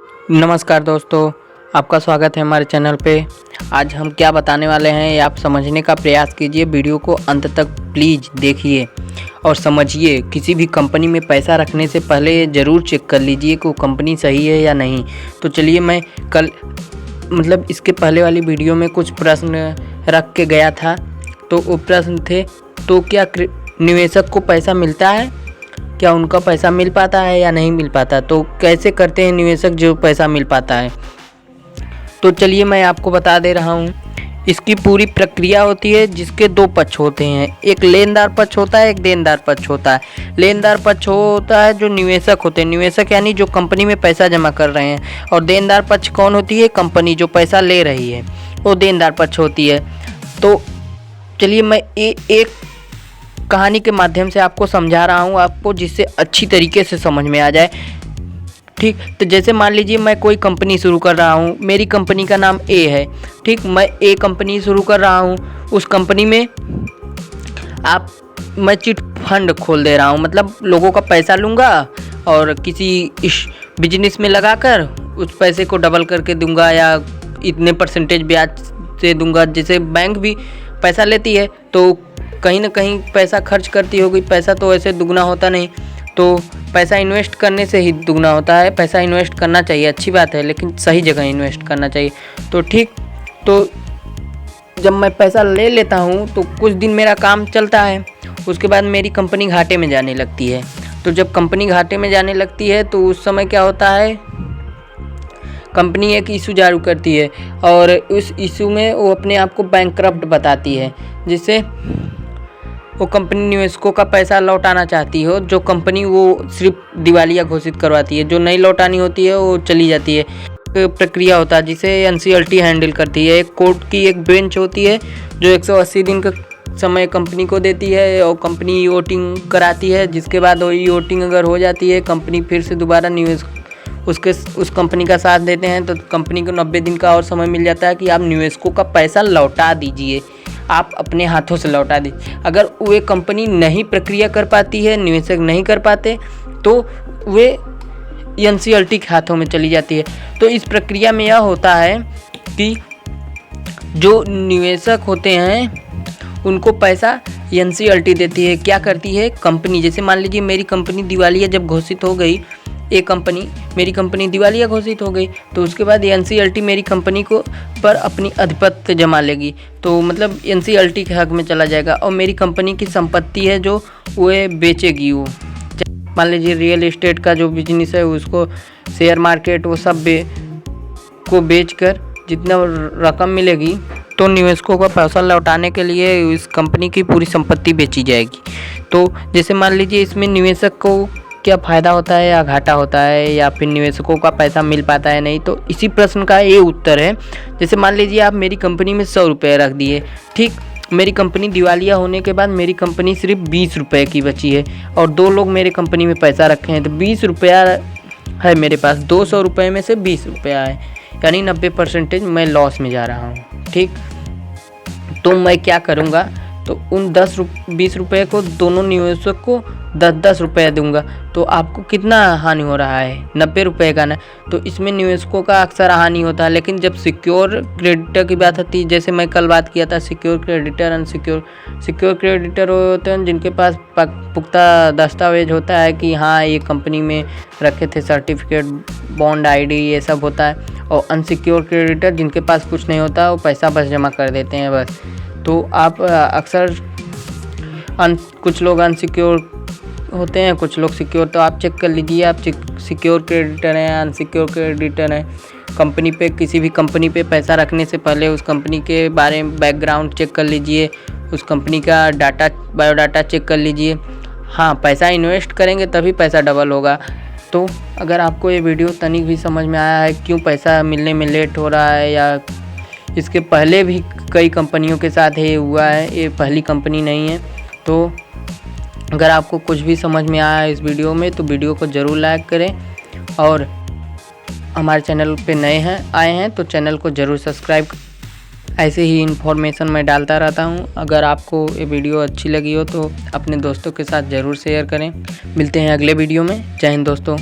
नमस्कार दोस्तों, आपका स्वागत है हमारे चैनल पे। आज हम क्या बताने वाले हैं ये आप समझने का प्रयास कीजिए। वीडियो को अंत तक प्लीज़ देखिए और समझिए। किसी भी कंपनी में पैसा रखने से पहले ज़रूर चेक कर लीजिए कि वो कंपनी सही है या नहीं। तो चलिए, मैं कल इसके पहले वाली वीडियो में कुछ प्रश्न रख के गया था। तो वो प्रश्न थे, तो क्या निवेशक को पैसा मिलता है, क्या उनका पैसा मिल पाता है या नहीं मिल पाता। तो कैसे करते हैं निवेशक जो पैसा मिल पाता है। तो चलिए मैं आपको बता दे रहा हूँ। इसकी पूरी प्रक्रिया होती है जिसके दो पक्ष होते हैं, एक लेनदार पक्ष होता है, एक देनदार पक्ष होता है। लेनदार पक्ष होता है जो निवेशक होते हैं, निवेशक यानी जो कंपनी में पैसा जमा कर रहे हैं। और देनदार पक्ष कौन होती है, कंपनी जो पैसा ले रही है, वो देनदार पक्ष होती है। तो चलिए मैं एक कहानी के माध्यम से आपको समझा रहा हूँ, आपको जिससे अच्छी तरीके से समझ में आ जाए। ठीक, तो जैसे मान लीजिए मैं कोई कंपनी शुरू कर रहा हूँ, मेरी कंपनी का नाम ए है। ठीक, मैं ए कंपनी शुरू कर रहा हूँ। उस कंपनी में मैं चिट फंड खोल दे रहा हूँ, मतलब लोगों का पैसा लूँगा और किसी इस बिजनेस में लगाकर उस पैसे को डबल करके दूंगा या इतने परसेंटेज ब्याज से दूंगा। जैसे बैंक भी पैसा लेती है तो कहीं ना कहीं पैसा खर्च करती होगी। पैसा तो ऐसे दुगना होता नहीं, तो पैसा इन्वेस्ट करने से ही दुगना होता है। पैसा इन्वेस्ट करना चाहिए, अच्छी बात है, लेकिन सही जगह इन्वेस्ट करना चाहिए। तो ठीक, तो जब मैं पैसा ले लेता हूँ तो कुछ दिन मेरा काम चलता है, उसके बाद मेरी कंपनी घाटे में जाने लगती है। तो जब कंपनी घाटे में जाने लगती है तो उस समय क्या होता है, कंपनी एक इशू जारी करती है और उस इशू में वो अपने आप को बैंकक्रप्ट बताती है, जिससे वो कंपनी निवेशकों का पैसा लौटाना चाहती हो। जो कंपनी वो सिर्फ दिवालिया घोषित करवाती है, जो नहीं लौटानी होती है वो चली जाती है। प्रक्रिया होता है जिसे एनसीएलटी हैंडल करती है। एक कोर्ट की एक बेंच होती है जो 180 दिन का समय कंपनी को देती है और कंपनी वोटिंग कराती है, जिसके बाद वोटिंग अगर हो जाती है, कंपनी फिर से दोबारा उस कंपनी का साथ देते हैं, तो कंपनी को 90 दिन का और समय मिल जाता है कि आप निवेशकों का पैसा लौटा दीजिए, आप अपने हाथों से लौटा दीजिए। अगर वे कंपनी नहीं प्रक्रिया कर पाती है, निवेशक नहीं कर पाते, तो वे एनसीएलटी के हाथों में चली जाती है। तो इस प्रक्रिया में यह होता है कि जो निवेशक होते हैं उनको पैसा एनसीएलटी देती है। क्या करती है कंपनी, जैसे मान लीजिए मेरी कंपनी दिवालिया जब घोषित हो गई, मेरी कंपनी दिवालिया घोषित हो गई, तो उसके बाद एनसीएलटी मेरी कंपनी को पर अपनी आधिपत्य जमा लेगी। तो मतलब एनसीएलटी के हक में चला जाएगा और मेरी कंपनी की संपत्ति है जो वह बेचेगी। वो मान लीजिए रियल एस्टेट का जो बिजनेस है, उसको शेयर मार्केट वो सब को बेचकर जितना रकम मिलेगी, तो निवेशकों का पैसा लौटाने के लिए इस कंपनी की पूरी संपत्ति बेची जाएगी। तो जैसे मान लीजिए इसमें निवेशक को क्या फ़ायदा होता है या घाटा होता है, या फिर निवेशकों का पैसा मिल पाता है नहीं, तो इसी प्रश्न का ये उत्तर है। जैसे मान लीजिए आप मेरी कंपनी में 100 रुपये रख दिए। ठीक, मेरी कंपनी दिवालिया होने के बाद मेरी कंपनी सिर्फ 20 रुपये की बची है और 2 लोग मेरे कंपनी में पैसा रखे हैं, तो 20 रुपया है मेरे पास। 200 रुपये में से 20 रुपया है, यानी 90% मैं लॉस में जा रहा हूँ। ठीक, तो मैं क्या करूँगा, तो उन 20 रुपये को दोनों निवेशक को 10-10 रुपये दूंगा। तो आपको कितना हानि हो रहा है, 90 रुपये का ना। तो इसमें निवेशकों का अक्सर हानि होता है। लेकिन जब सिक्योर क्रेडिटर की बात आती है, जैसे मैं कल बात किया था, सिक्योर क्रेडिटर, सिक्योर क्रेडिटर होते हैं जिनके पास पुख्ता दस्तावेज होता है कि हाँ ये कंपनी में रखे थे, सर्टिफिकेट, बॉन्ड, आईडी, ये सब होता है। और अनसिक्योर क्रेडिटर जिनके पास कुछ नहीं होता, वो पैसा बस जमा कर देते हैं बस। तो आप अक्सर कुछ लोग अनसिक्योर होते हैं, कुछ लोग सिक्योर। तो आप चेक कर लीजिए आप सिक्योर क्रेडिटर हैं, अनसिक्योर क्रेडिटर हैं। कंपनी पे, किसी भी कंपनी पे पैसा रखने से पहले उस कंपनी के बारे में बैकग्राउंड चेक कर लीजिए, उस कंपनी का बायोडाटा चेक कर लीजिए। हाँ, पैसा इन्वेस्ट करेंगे तभी पैसा डबल होगा। तो अगर आपको ये वीडियो तनिक भी समझ में आया है क्यों पैसा मिलने में लेट हो रहा है, या इसके पहले भी कई कंपनियों के साथ ये हुआ है, ये पहली कंपनी नहीं है, तो अगर आपको कुछ भी समझ में आया है इस वीडियो में, तो वीडियो को ज़रूर लाइक करें। और हमारे चैनल पे नए आए हैं तो चैनल को ज़रूर सब्सक्राइब। ऐसे ही इन्फॉर्मेशन मैं डालता रहता हूँ। अगर आपको ये वीडियो अच्छी लगी हो तो अपने दोस्तों के साथ ज़रूर शेयर करें। मिलते हैं अगले वीडियो में। जय हिंद दोस्तों।